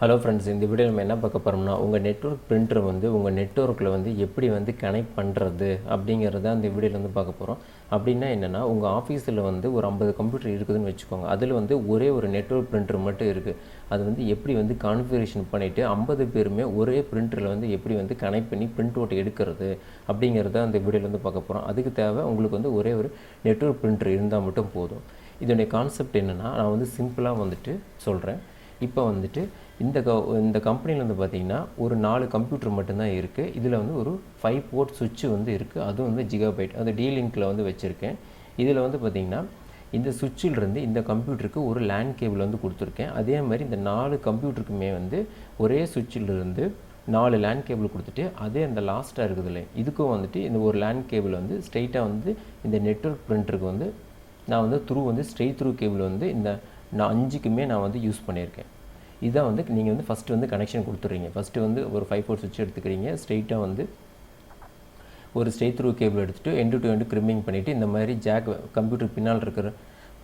Hello friends, இந்த video நம்ம என்ன பார்க்க போகிறோம்னா உங்கள் நெட்வொர்க் பிரிண்டர் வந்து உங்கள் நெட்வொர்க்கில் வந்து எப்படி வந்து கனெக்ட் பண்ணுறது அப்படிங்கிறத அந்த வீடியோவில் வந்து பார்க்க போகிறோம். அப்படின்னா என்னென்னா, உங்கள் ஆஃபீஸில் வந்து ஒரு 50 கம்ப்யூட்டர் இருக்குதுன்னு வச்சுக்கோங்க. அதில் வந்து ஒரே ஒரு நெட்வொர்க் பிரிண்டர் மட்டும் இருக்குது. அது வந்து எப்படி வந்து கான்ஃபிகரேஷன் பண்ணிவிட்டு 50 பேருமே ஒரே பிரிண்டரில் வந்து எப்படி வந்து கனெக்ட் பண்ணி பிரிண்ட் அவுட் எடுக்கிறது அப்படிங்கிறத அந்த வீடியோவில் வந்து பார்க்க போகிறோம். அதுக்கு தேவை உங்களுக்கு வந்து ஒரே ஒரு நெட்வொர்க் பிரிண்டர் இருந்தால் மட்டும் போதும். இதனுடைய கான்செப்ட் என்னென்னா, நான் வந்து சிம்பிளாக வந்துட்டு சொல்கிறேன். இப்போ வந்துட்டு இந்த கம்பெனியில் வந்து பார்த்திங்கன்னா ஒரு 4 கம்ப்யூட்டர் மட்டும்தான் இருக்குது. இதில் வந்து ஒரு 5 போர்ட் சுவிட்சு வந்து இருக்குது. அதுவும் வந்து ஜிகாபைட், அது டீலிங்கில் வந்து வச்சுருக்கேன். இதில் வந்து பார்த்திங்கன்னா இந்த சுவிட்சிலிருந்து இந்த கம்ப்யூட்டருக்கு ஒரு லேன் கேபிள் வந்து கொடுத்துருக்கேன். அதே மாதிரி இந்த 4 கம்ப்யூட்டருக்குமே வந்து ஒரே சுவிட்சிலிருந்து 4 லேன் கேபிள் கொடுத்துட்டு, அதே அந்த லாஸ்ட்டாக இருக்குது இல்லை, இதுக்கும் வந்துட்டு இந்த ஒரு லேன் கேபிள் வந்து ஸ்ட்ரெயிட்டாக வந்து இந்த நெட்வொர்க் பிரிண்டருக்கு வந்து நான் வந்து ஸ்ட்ரெயிட் த்ரூ கேபிள் வந்து இந்த 5க்குமே நான் வந்து யூஸ் பண்ணியிருக்கேன். இதான் வந்து நீங்கள் வந்து ஃபஸ்ட்டு வந்து கனெக்ஷன் கொடுத்துட்றீங்க. ஃபஸ்ட்டு வந்து ஒரு 5 போர்ட் சுவிட்ச் எடுத்துக்கிறீங்க. ஸ்ட்ரெயிட்டாக வந்து ஒரு ஸ்ட்ரெயிட் த்ரூ கேபிள் எடுத்துகிட்டு எண்டு டு எண்டு க்ரிம்மிங் பண்ணிவிட்டு இந்த மாதிரி ஜாக் கம்ப்யூட்டர் பின்னால் இருக்கிற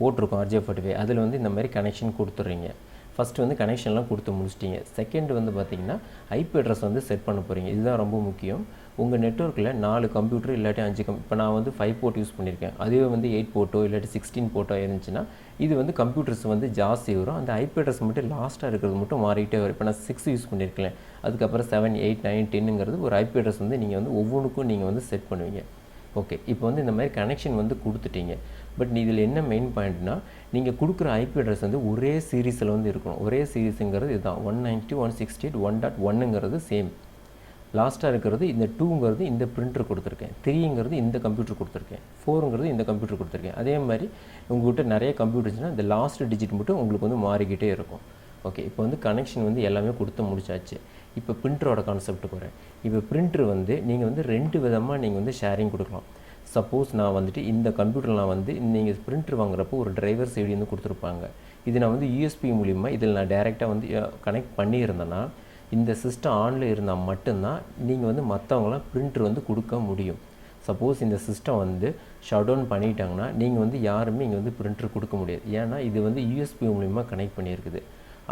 போட்டிருக்கோம் RJ45, அதில் வந்து இந்த மாதிரி கனெக்ஷன் கொடுத்துட்றீங்க. ஃபஸ்ட்டு வந்து கனெக்ஷன்லாம் கொடுத்து முடிச்சிட்டிங்க. செகண்ட் வந்து பார்த்திங்கன்னா ஐபி அட்ரஸ் வந்து செட் பண்ண போகிறீங்க. இதுதான் ரொம்ப முக்கியம். உங்கள் நெட்வொர்க்கில் 4 கம்ப்யூட்டர் இல்லாட்டி 5 இப்போ நான் வந்து 5 போர்ட் யூஸ் பண்ணியிருக்கேன். அதுவே வந்து 8 போர்ட்டோ இல்லாட்டி 16 போர்ட்டோ இருந்துச்சுன்னா இது வந்து கம்ப்யூட்டர்ஸ் வந்து ஜாஸ்தி வரும். அந்த ஐபி அட்ரஸ் மட்டும் லாஸ்ட்டாக இருக்கிறது மட்டும் மாறிக்கிட்டே வரும். இப்போ நான் 6 யூஸ் பண்ணியிருக்கேன், அதுக்கப்புறம் 7, 8, 9, 10ங்கிறது ஒரு ஐபி அட்ரஸ் வந்து நீங்கள் வந்து ஒவ்வொன்றுக்கும் நீங்கள் வந்து செட் பண்ணுவீங்க. ஓகே, இப்போ வந்து இந்த மாதிரி கனெக்ஷன் வந்து கொடுத்துட்டீங்க. பட் இதில் என்ன மெயின் பாயிண்ட்னா, நீங்கள் கொடுக்குற ஐபி அட்ரஸ் வந்து ஒரே சீரீஸில் வந்து இருக்கணும். ஒரே சீரீஸுங்கிறது இதுதான் 192.168.1.1ங்கிறது சேம். லாஸ்ட்டாக இருக்கிறது இந்த 2ங்கிறது இந்த பிரிண்டர் கொடுத்துருக்கேன், 3ங்கிறது இந்த கம்ப்யூட்டர் கொடுத்துருக்கேன், 4ங்கிறது இந்த கம்ப்யூட்டர் கொடுத்துருக்கேன். அதே மாதிரி உங்கள்கிட்ட நிறைய கம்ப்யூட்டர்ஸ்னால் இந்த லாஸ்ட் டிஜிட் மட்டும் உங்களுக்கு வந்து மாறிக்கிட்டே இருக்கும். ஓகே, இப்போ வந்து கனெக்ஷன் வந்து எல்லாமே கொடுத்து முடிச்சாச்சு. இப்போ பிரிண்டரோட கான்செப்ட்டுக்கு வரேன். இப்போ பிரிண்டர் வந்து நீங்கள் வந்து 2 விதமாக நீங்கள் வந்து ஷேரிங் கொடுக்கலாம். சப்போஸ் நான் வந்துட்டு இந்த கம்ப்யூட்டரில் நான் வந்து நீங்கள் பிரிண்டர் வாங்குறப்போ ஒரு டிரைவர் சைடு வந்து கொடுத்துருப்பாங்க. இது நான் வந்து யூஎஸ்பி மூலிமா இதில் நான் டைரெக்டாக வந்து கனெக்ட் பண்ணியிருந்தேன்னா இந்த சிஸ்டம் ஆனில் இருந்தால் மட்டும்தான் நீங்கள் வந்து மற்றவங்களாம் பிரிண்டர் வந்து கொடுக்க முடியும். சப்போஸ் இந்த சிஸ்டம் வந்து ஷட் டவுன் பண்ணிட்டாங்கன்னா நீங்கள் வந்து யாருமே இங்கே வந்து பிரிண்டர் கொடுக்க முடியாது. ஏன்னா இது வந்து யூஎஸ்பி மூலிமா கனெக்ட் பண்ணியிருக்குது.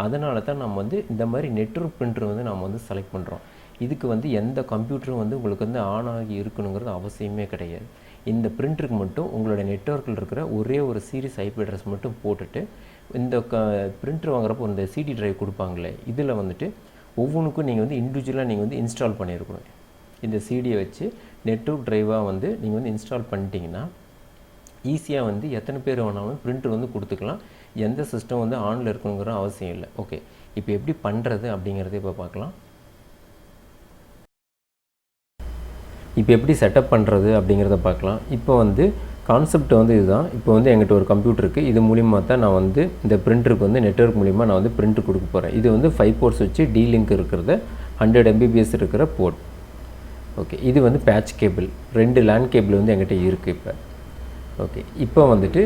அதனால தான் நம்ம வந்து இந்த மாதிரி நெட்வொர்க் பிரிண்டர் வந்து நம்ம வந்து செலக்ட் பண்ணுறோம். இதுக்கு வந்து எந்த கம்ப்யூட்டரும் வந்து உங்களுக்கு வந்து ஆன் ஆகி இருக்கணுங்கிறது அவசியமே கிடையாது. இந்த பிரிண்டருக்கு மட்டும் உங்களோட நெட்வொர்க்கில் இருக்கிற ஒரே ஒரு சீரிஸ் ஐபி அட்ரஸ் மட்டும் போட்டுட்டு இந்த பிரிண்டர் வாங்குறப்போ இந்த சிடி டிரைவ் கொடுப்பாங்களே, இதில் வந்துட்டு ஒவ்வொன்றுக்கும் நீங்கள் வந்து இண்டிவிஜுவலாக நீங்கள் வந்து இன்ஸ்டால் பண்ணியிருக்கணும். இந்த சிடியை வச்சு நெட்வொர்க் டிரைவாக வந்து நீங்கள் வந்து இன்ஸ்டால் பண்ணிட்டீங்கன்னா ஈஸியாக வந்து எத்தனை பேர் வேணாலும் பிரிண்டர் வந்து கொடுத்துக்கலாம். எந்த சிஸ்டம் வந்து ஆனில் இருக்கணுங்கிற அவசியம் இல்லை. ஓகே, இப்போ எப்படி பண்ணுறது அப்படிங்கிறத இப்போ பார்க்கலாம். இப்போ எப்படி செட்டப் பண்ணுறது அப்படிங்கிறத பார்க்கலாம். இப்போ வந்து கான்செப்ட் வந்து இதுதான். இப்போ வந்து எங்கிட்ட ஒரு கம்ப்யூட்டர் இருக்குது. இது மூலிமா தான் நான் வந்து இந்த பிரிண்டருக்கு வந்து நெட்வொர்க் மூலிமா நான் வந்து பிரிண்டர் கொடுக்க போகிறேன். இது வந்து 5 போர்ட்ஸ் வச்சு டீலிங்க் இருக்கிறத 100 Mbps இருக்கிற போர்ட். ஓகே, இது வந்து பேட்ச் கேபிள், 2 லேன் கேபிள் வந்து எங்கிட்ட இருக்குது இப்போ. ஓகே, இப்போ வந்துட்டு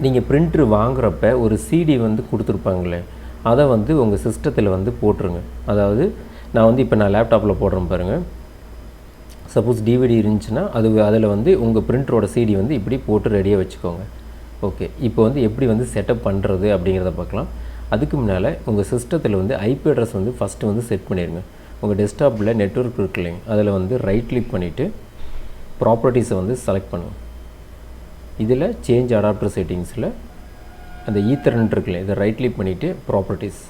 நீங்கள் பிரிண்டர் வாங்குகிறப்ப ஒரு சிடி வந்து கொடுத்துருப்பாங்களே, அதை வந்து உங்கள் சிஸ்டத்தில் வந்து போட்டுருங்க. அதாவது நான் வந்து இப்போ நான் லேப்டாப்பில் போடுறேன் பாருங்கள். சப்போஸ் டிவிடி இருந்துச்சுன்னா அதில் வந்து உங்கள் பிரிண்டரோட சிடி வந்து இப்படி போட்டு ரெடியாக வச்சுக்கோங்க. ஓகே, இப்போ வந்து எப்படி வந்து செட்டப் பண்ணுறது அப்படிங்கிறத பார்க்கலாம். அதுக்கு முன்னால் உங்கள் சிஸ்டத்தில் வந்து ஐபி அட்ரஸ் வந்து ஃபஸ்ட்டு வந்து செட் பண்ணிடுங்க. உங்கள் டெஸ்க்டாப்பில் நெட்வொர்க் இருக்கு இல்லைங்க, அதில் வந்து ரைட் கிளிக் பண்ணிவிட்டு ப்ராப்பர்ட்டிஸை வந்து செலக்ட் பண்ணுங்கள். இதில் சேஞ்ச் அடாப்டர் செட்டிங்ஸில் அந்த ஈத்தர்நெட் இருக்குல்ல, இதை ரைட் கிளிக் பண்ணிவிட்டு ப்ராப்பர்ட்டிஸ்,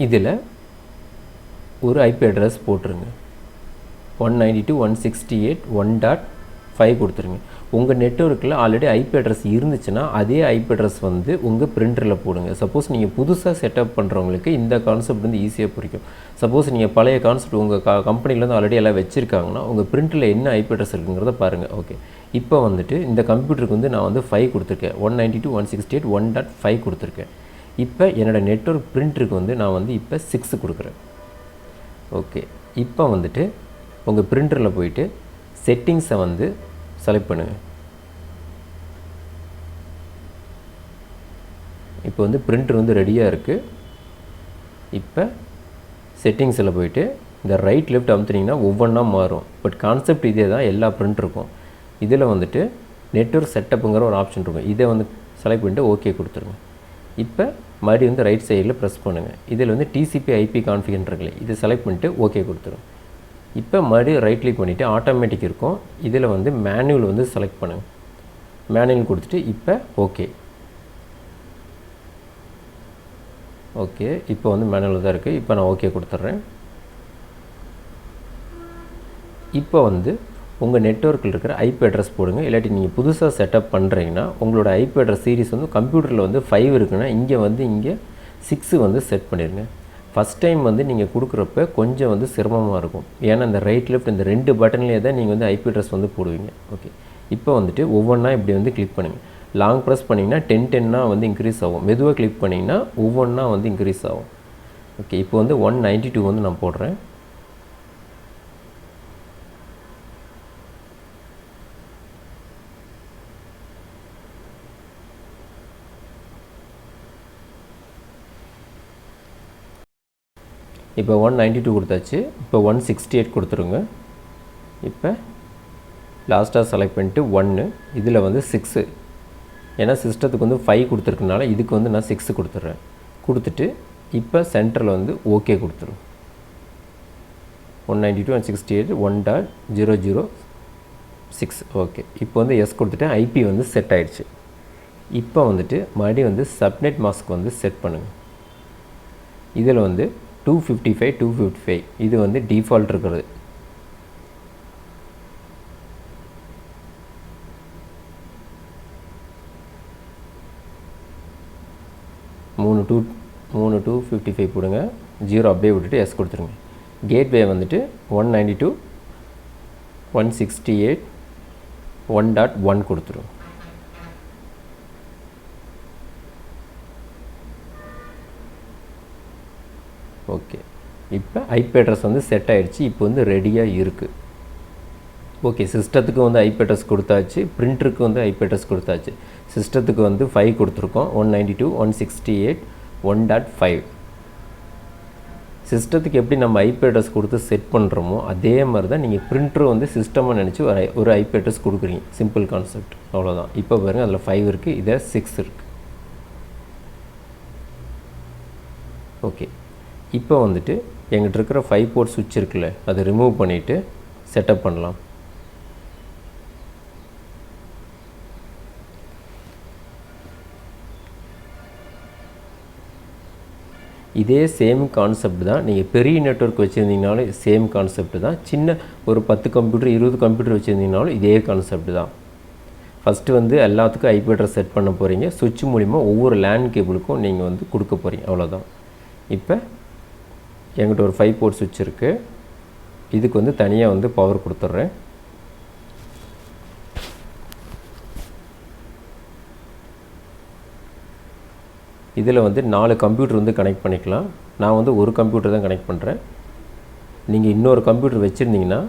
இதில் ஒரு ஐபி அட்ரஸ் போட்டுருங்க. 192.168.1.5 கொடுத்துருங்க. உங்கள் நெட்வொர்க்கில் ஆல்ரெடி ஐபி அட்ரஸ் இருந்துச்சுன்னா அதே ஐபி அட்ரஸ் வந்து உங்கள் பிரிண்டரில் போடுங்க. சப்போஸ் நீங்கள் புதுசாக செட்டப் பண்ணுறவங்களுக்கு இந்த கான்செப்ட் வந்து ஈஸியாக பிடிக்கும். சப்போஸ் நீங்கள் பழைய கான்செப்ட் உங்கள் கம்பெனிலேருந்து ஆல்ரெடி எல்லாம் வச்சுருக்காங்கன்னா உங்கள் பிரிண்டரில் என்ன ஐபி அட்ரஸ் இருக்குங்கிறத பாருங்கள். ஓகே, இப்போ வந்துட்டு இந்த கம்ப்யூட்டருக்கு வந்து நான் வந்து 5 கொடுத்துருக்கேன், 192.168.1.5 கொடுத்துருக்கேன். இப்போ என்னோடய நெட்வொர்க் பிரிண்டருக்கு வந்து நான் வந்து இப்போ 6 கொடுக்குறேன். ஓகே, இப்போ வந்துட்டு உங்கள் பிரிண்டரில் போயிட்டு செட்டிங்ஸை வந்து செலக்ட் பண்ணுங்கள். இப்போ வந்து பிரிண்டர் வந்து ரெடியாக இருக்குது. இப்போ செட்டிங்ஸில் போயிட்டு இந்த ரைட் லெஃப்ட் அமுத்துனீங்கன்னா ஒவ்வொன்றா மாறும். பட் கான்செப்ட் இதே தான் எல்லா பிரிண்டருக்கும். இதில் வந்துட்டு நெட்வொர்க் செட்டப்புங்கிற ஒரு ஆப்ஷன் இருக்கும். இதை வந்து செலக்ட் பண்ணிட்டு ஓகே கொடுத்துருங்க. இப்போ மறுபடியும் வந்து ரைட் சைடில் ப்ரெஸ் பண்ணுங்கள். இதில் வந்து டிசிபி ஐபி கான்ஃபிகர் இருக்குல்ல, இதை செலக்ட் பண்ணிவிட்டு ஓகே கொடுத்துரும். இப்போ மறுபடியும் ரைட் கிளிக் பண்ணிவிட்டு ஆட்டோமேட்டிக் இருக்கும், இதில் வந்து மேனுவல் வந்து செலக்ட் பண்ணுங்கள். மேனுவல் கொடுத்துட்டு இப்போ ஓகே. ஓகே, இப்போ வந்து மேனுவல் தான் இருக்குது. இப்போ நான் ஓகே கொடுத்துட்றேன். இப்போ வந்து உங்கள் நெட்வொர்க்கில் இருக்கிற ஐபி அட்ரஸ் போடுங்க. இல்லாட்டி நீங்கள் புதுசாக செட்டப் பண்ணுறீங்கன்னா உங்களோட ஐபி அட்ரஸ் சீரிஸ் வந்து கம்ப்யூட்டரில் வந்து 5 இருக்குன்னா இங்கே 6 வந்து செட் பண்ணிடுங்க. ஃபஸ்ட் டைம் வந்து நீங்கள் கொடுக்குறப்ப கொஞ்சம் வந்து சிரமமாக இருக்கும். ஏன்னா இந்த ரைட் லெஃப்ட் இந்த 2 பட்டன்லேயே தான் நீங்கள் வந்து ஐபி அட்ரஸ் வந்து போடுவீங்க. ஓகே, இப்போ வந்துட்டு ஒவ்வொன்றா இப்படி வந்து கிளிக் பண்ணுங்கள். லாங் ப்ரெஸ் பண்ணிங்கன்னா 10 வந்து இன்க்ரீஸ் ஆகும். மெதுவாக கிளிக் பண்ணிங்கன்னா ஒவ்வொன்றா வந்து இன்க்ரீஸ் ஆகும். ஓகே, இப்போ வந்து 192 வந்து நான் போடுறேன். இப்போ 192 கொடுத்தாச்சு. இப்போ 168 கொடுத்துருங்க. இப்போ லாஸ்ட்டாக செலக்ட் பண்ணிட்டு 1, இதில் வந்து 6, ஏன்னா சிஸ்டத்துக்கு வந்து 5 கொடுத்துருக்கனால இதுக்கு வந்து நான் 6 கொடுத்துட்றேன். கொடுத்துட்டு இப்போ சென்டரில் வந்து ஓகே கொடுத்துரும். 192 168 1.006. ஓகே, இப்போ வந்து எஸ் கொடுத்துட்டு ஐபி வந்து செட் ஆகிடுச்சு. இப்போ வந்துட்டு மறுபடியும் வந்து சப்நெட் மாஸ்க் வந்து செட் பண்ணுங்கள். இதில் வந்து 255 இது வந்து டிஃபால்ட் இருக்கிறது. மூணு 255 போடுங்க. 0 அப்படியே விட்டுட்டு எஸ் கொடுத்துருங்க. கேட்வே வந்துட்டு 192 168 1.1 கொடுத்துரும். ஓகே, இப்போ ஐபி அட்ரஸ் வந்து செட் ஆகிடுச்சு. இப்போ வந்து ரெடியாக இருக்குது. ஓகே, சிஸ்டத்துக்கு வந்து ஐபி அட்ரஸ் கொடுத்தாச்சு, பிரிண்டருக்கு வந்து ஐபி அட்ரஸ் கொடுத்தாச்சு. சிஸ்டத்துக்கு வந்து 5 கொடுத்துருக்கோம், 192 168 1.5. சிஸ்டத்துக்கு எப்படி நம்ம ஐபி அட்ரஸ் கொடுத்து செட் பண்ணுறோமோ அதே மாதிரி தான் நீங்கள் பிரிண்டரும் வந்து சிஸ்டமாக நினச்சி ஒரு ஐபி அட்ரஸ் கொடுக்குறீங்க. சிம்பிள் கான்செப்ட், அவ்வளோதான். இப்போ பாருங்கள், அதில் 5 இருக்குது, இதை 6 இருக்குது. ஓகே, இப்போ வந்துட்டு எங்கிட்ட இருக்கிற 5 போர்ட் சுவிட்ச் இருக்குல்ல, அதை ரிமூவ் பண்ணிவிட்டு செட்டப் பண்ணலாம். இதே சேம் கான்செப்ட் தான். நீங்கள் பெரிய நெட்வொர்க் வச்சுருந்தீங்கனாலும் சேம் கான்செப்ட் தான். சின்ன ஒரு 10 கம்ப்யூட்டர் 20 கம்ப்யூட்டர் வச்சுருந்தீங்கனாலும் இதே கான்செப்ட் தான். ஃபஸ்ட்டு வந்து எல்லாத்துக்கும் ஐபி அட்ரஸ் செட் பண்ண போகிறீங்க. சுவிட்ச் மூலிமா ஒவ்வொரு லேண்ட் கேபிளுக்கும் நீங்கள் வந்து கொடுக்க போகிறீங்க, அவ்வளோதான். இப்போ என்கிட்ட ஒரு 5 போர்ட் சுவிட்ச் இருக்குது. இதுக்கு வந்து தனியாக வந்து பவர் கொடுத்துட்றேன். இதில் வந்து 4 கம்ப்யூட்டர் வந்து கனெக்ட் பண்ணிக்கலாம். நான் வந்து ஒரு கம்ப்யூட்டர் தான் கனெக்ட் பண்ணுறேன். நீங்கள் இன்னொரு கம்ப்யூட்டர் வச்சுருந்தீங்கன்னா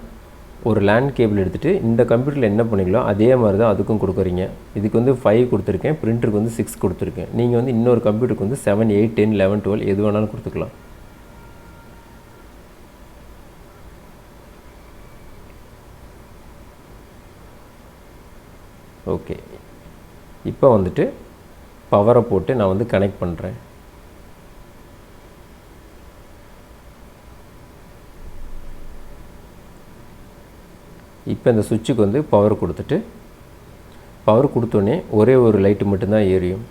ஒரு லேண்ட் கேபிள் எடுத்துகிட்டு இந்த கம்ப்யூட்டரில் என்ன பண்ணிங்களோ அதே மாதிரி தான் அதுக்கும் கொடுக்குறீங்க. இதுக்கு வந்து 5 கொடுத்துருக்கேன், பிரிண்டருக்கு வந்து 6 கொடுத்துருக்கேன். நீங்கள் வந்து இன்னொரு கம்ப்யூட்டருக்கு வந்து 7 8 10 11 12 எது வேணாலும் கொடுத்துக்கலாம். ஓகே, இப்போ வந்துட்டு பவரை போட்டு நான் வந்து கனெக்ட் பண்ணுறேன். இப்போ இந்த சுவிட்சுக்கு வந்து பவர் கொடுத்துட்டு, பவர் கொடுத்தோன்னே ஒரே ஒரு லைட்டு மட்டும்தான் எரியும்.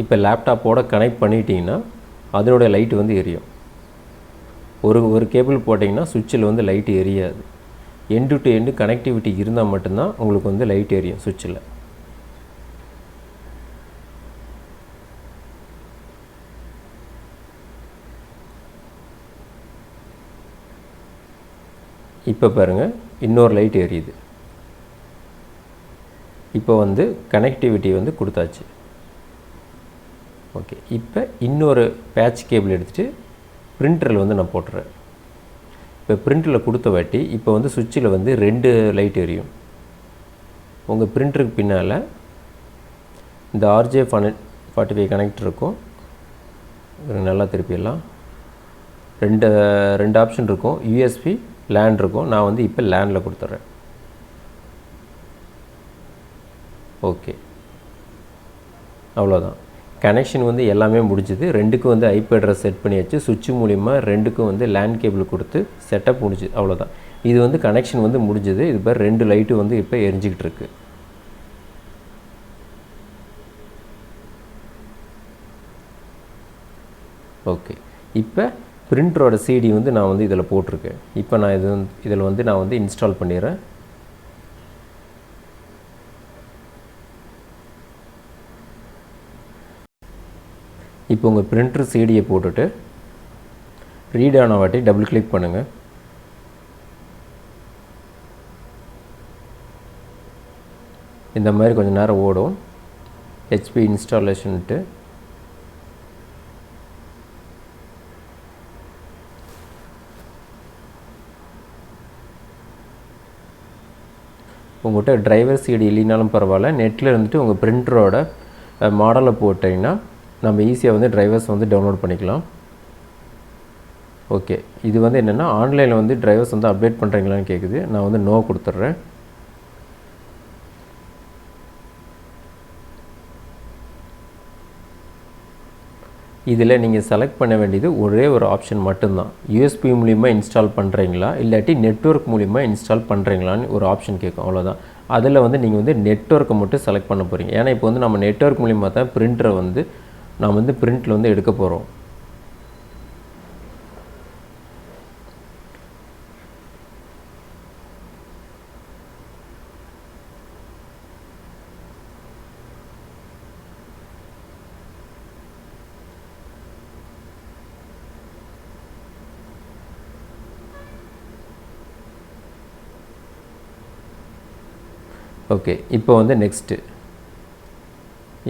இப்போ லேப்டாப்போட கனெக்ட் பண்ணிட்டீங்கன்னா அதனோட லைட்டு வந்து எரியும். ஒரு கேபிள் போட்டிங்கன்னா சுவிட்சில் வந்து லைட்டு எரியாது. எண்டு டு எண்டு கனெக்டிவிட்டி இருந்தால் மட்டும்தான் உங்களுக்கு வந்து லைட் எரியும் சுவிட்சில். இப்போ பாருங்கள், இன்னொரு லைட் எரியுது. இப்போ வந்து கனெக்டிவிட்டி வந்து கொடுத்தாச்சு. ஓகே, இப்போ இன்னொரு பேட்ச் கேபிள் எடுத்துகிட்டு பிரிண்டரில் வந்து நான் போட்டுறேன். இப்போ பிரிண்டரில் கொடுத்த வாட்டி இப்போ வந்து சுவிட்சில் வந்து 2 லைட் எரியும். உங்கள் பிரிண்டருக்கு பின்னால் இந்த RJ45 கனெக்டர் இருக்கும். நல்லா திருப்பிடலாம். ரெண்டு ஆப்ஷன் இருக்கும், USB லேண்ட் இருக்கும். நான் வந்து இப்போ லேண்டில் கொடுத்துட்றேன். ஓகே, அவ்வளோதான். கனெக்ஷன் வந்து எல்லாமே முடிஞ்சுது. ரெண்டுக்கும் வந்து ஐபி அட்ரஸ் செட் பண்ணியாச்சு. சுவிட்ச் மூலிமா ரெண்டுக்கும் வந்து லேண்ட் கேபிள் கொடுத்து செட்டப் முடிஞ்சுது. அவ்வளோதான். இது வந்து கனெக்ஷன் வந்து முடிஞ்சுது. இது பாரு 2 லைட்டு வந்து இப்போ எரிஞ்சிக்கிட்டு இருக்கு. ஓகே, இப்போ பிரிண்டரோட சிடி வந்து நான் வந்து இதில் போட்டிருக்கேன். இப்போ நான் இதில் வந்து நான் வந்து இன்ஸ்டால் பண்ணிடுறேன். இப்போ உங்கள் பிரிண்டர் சிடியை போட்டுட்டு ரீட் ஆன வாட்டி டபுள் கிளிக் பண்ணுங்கள். இந்த மாதிரி கொஞ்சம் நேரம் ஓடும். ஹெச்பி இன்ஸ்டாலேஷன்ட்டு உங்கள்கிட்ட டிரைவர் சிடி இல்லைனாலும் பரவாயில்ல, நெட்டில் இருந்துட்டு உங்கள் பிரிண்டரோட மாடலை போட்டிங்கன்னா நம்ம ஈஸியாக வந்து டிரைவர்ஸ் வந்து டவுன்லோட் பண்ணிக்கலாம். ஓகே, இது வந்து என்னென்னா ஆன்லைனில் வந்து டிரைவர்ஸ் வந்து அப்டேட் பண்ணுறீங்களான்னு கேட்குது. நான் வந்து நோ கொடுத்துட்றேன். இதில் நீங்கள் செலக்ட் பண்ண வேண்டியது ஒரே ஒரு ஆப்ஷன் மட்டும்தான். யூஎஸ்பி மூலிமா இன்ஸ்டால் பண்ணுறீங்களா இல்லாட்டி நெட்வொர்க் மூலிமா இன்ஸ்டால் பண்ணுறீங்களான்னு ஒரு ஆப்ஷன் கேட்கும். அவ்வளோதான். அதில் வந்து நீங்கள் வந்து நெட்வொர்க்கை மட்டும் செலக்ட் பண்ண போகிறீங்க. ஏன்னா இப்போ வந்து நம்ம நெட்வொர்க் மூலிமா தான் பிரிண்டரை வந்து நாம் வந்து பிரிண்டில் வந்து எடுக்க போகிறோம். ஓகே, இப்போ வந்து நெக்ஸ்ட்டு,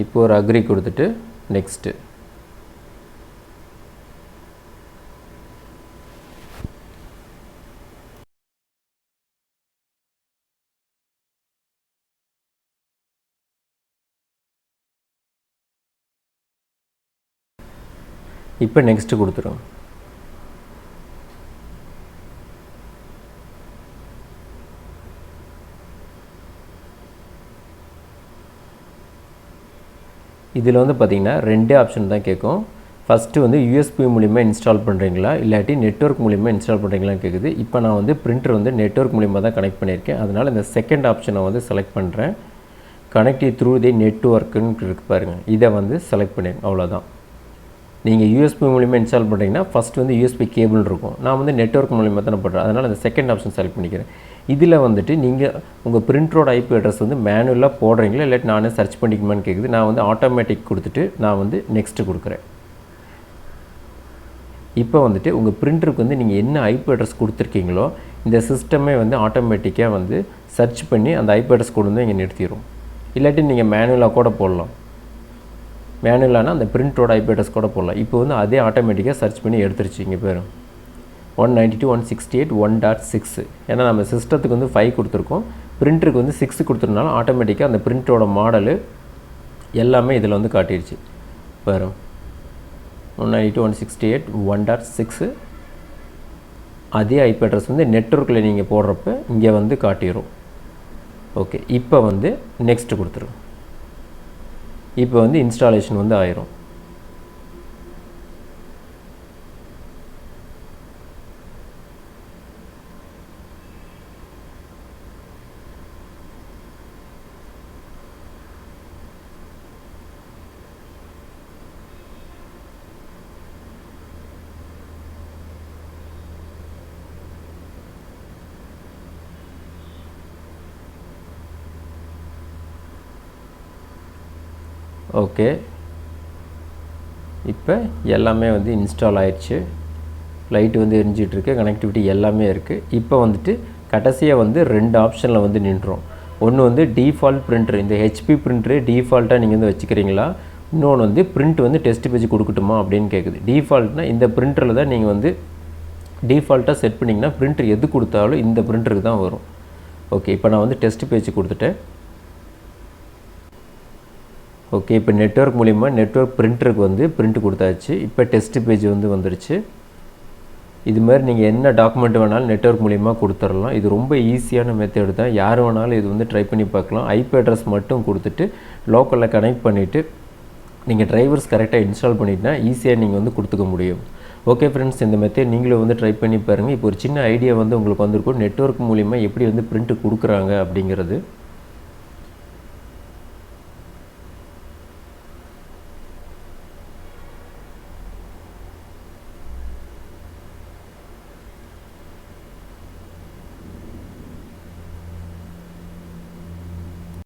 இப்போ ஒரு அக்ரி கொடுத்துட்டு நெக்ஸ்ட்டு. இப்போ நெக்ஸ்ட்டு கொடுத்துரும். இதில் வந்து பார்த்திங்கன்னா 2 ஆப்ஷன் தான் கேட்கும். ஃபஸ்ட்டு வந்து யூஎஸ்பி மூலிமா இன்ஸ்டால் பண்ணுறீங்களா இல்லாட்டி நெட்வொர்க் மூலிமா இன்ஸ்டால் பண்ணுறீங்களான்னு கேட்குது. இப்போ நான் வந்து பிரிண்டர் வந்து நெட்வொர்க் மூலிமா தான் கனெக்ட் பண்ணியிருக்கேன். அதனால் இந்த செகண்ட் ஆப்ஷனை வந்து செலக்ட் பண்ணுறேன். கனெக்ட் த்ரூ தி நெட்வொர்க்குன்னு இருக்கு பாருங்கள், இதை வந்து செலக்ட் பண்ணிடுங்க. அவ்வளோதான். நீங்கள் யூஎஸ்பி மூலிமா இன்ஸ்டால் பண்ணுறீங்கன்னா ஃபஸ்ட்டு வந்து யூஎஸ்பி கேபிள் இருக்கும். நான் வந்து நெட்வொர்க் மூலிமா தான் பண்ணுறேன். அதனால் அந்த செகண்ட் ஆப்ஷன் செலக்ட் பண்ணிக்கிறேன். இதில் வந்துட்டு நீங்கள் உங்கள் பிரிண்டரோட ஐபி அட்ரஸ் வந்து மேனுவலாக போடுறீங்களா இல்லாட்டி நானே சர்ச் பண்ணிக்குமான்னு கேட்குது. நான் வந்து ஆட்டோமேட்டிக் கொடுத்துட்டு நான் வந்து நெக்ஸ்ட்டு கொடுக்குறேன். இப்போ வந்துட்டு உங்கள் பிரிண்டருக்கு வந்து நீங்கள் என்ன ஐபி அட்ரஸ் கொடுத்துருக்கீங்களோ இந்த சிஸ்டமே வந்து ஆட்டோமேட்டிக்காக வந்து சர்ச் பண்ணி அந்த ஐபி அட்ரஸ் கொண்டு வந்து இங்கே நிறுத்திடும். இல்லாட்டி நீங்கள் மேனுவலாக கூட போடலாம். மேனுவலானா அந்த பிரிண்டரோட ஐபி அட்ரஸ் கூட போடலாம். இப்போ வந்து அதே ஆட்டோமேட்டிக்காக சர்ச் பண்ணி எடுத்துருச்சு. இங்கே பேர் 192.168.1.6. ஏன்னா நம்ம சிஸ்டத்துக்கு வந்து 5 கொடுத்துருக்கோம், பிரிண்டருக்கு வந்து 6 கொடுத்துருனாலும் ஆட்டோமேட்டிக்காக அந்த பிரிண்டரோட மாடலு எல்லாமே இதில் வந்து காட்டிடுச்சு. வேறு 192.168.1.6 அதே ஐபி அட்ரஸ் வந்து நெட்வொர்க்கில் நீங்கள் போடுறப்ப இங்கே வந்து காட்டிடும். ஓகே, இப்போ வந்து நெக்ஸ்ட்டு கொடுத்துரும். இப்போ வந்து இன்ஸ்டாலேஷன் வந்து ஆயிரும். ஓகே, இப்போ எல்லாமே வந்து இன்ஸ்டால் ஆயிடுச்சு. லைட் வந்து எரிஞ்சிட்ருக்கு, கனெக்டிவிட்டி எல்லாமே இருக்குது. இப்போ வந்துட்டு கடைசியாக வந்து 2 ஆப்ஷனில் வந்து நின்றோம். ஒன்று வந்து டிஃபால்ட் பிரிண்டர், இந்த ஹெச்பி பிரிண்டரு டிஃபால்ட்டாக நீங்கள் வந்து வச்சுக்கிறீங்களா, இன்னொன்று வந்து பிரிண்ட் வந்து டெஸ்ட் பேஜ் கொடுக்கட்டுமா அப்படின்னு கேட்குது. டிஃபால்ட்னா இந்த பிரிண்டரில் தான் நீங்கள் வந்து டிஃபால்ட்டாக செட் பண்ணிங்கன்னா பிரிண்டர் எது கொடுத்தாலும் இந்த பிரிண்டருக்கு தான் வரும். ஓகே, இப்போ நான் வந்து டெஸ்ட் பேஜ் கொடுத்துட்டேன். ஓகே, இப்போ நெட்வொர்க் மூலிமா நெட்வொர்க் பிரிண்டருக்கு வந்து பிரிண்ட் கொடுத்தாச்சு. இப்போ டெஸ்ட் பேஜ் வந்து வந்துருச்சு. இது மாதிரி நீங்கள் என்ன டாக்குமெண்ட் வேணாலும் நெட்வொர்க் மூலிமா கொடுத்துடலாம். இது ரொம்ப ஈஸியான மெத்தட் தான். யார் வேணாலும் இது வந்து ட்ரை பண்ணி பார்க்கலாம். ஐபி அட்ரஸ் மட்டும் கொடுத்துட்டு லோக்கலில் கனெக்ட் பண்ணிவிட்டு நீங்கள் டிரைவர்ஸ் கரெக்டாக இன்ஸ்டால் பண்ணிட்டா ஈஸியாக நீங்கள் வந்து கொடுத்துக்க முடியும். ஓகே ஃப்ரெண்ட்ஸ், இந்த மெத்தட் நீங்களும் வந்து ட்ரை பண்ணி பாருங்கள். இப்போ ஒரு சின்ன ஐடியா வந்து உங்களுக்கு வந்திருக்கும், நெட்வொர்க் மூலிமா எப்படி வந்து பிரிண்ட் கொடுக்குறாங்க அப்படிங்கிறது.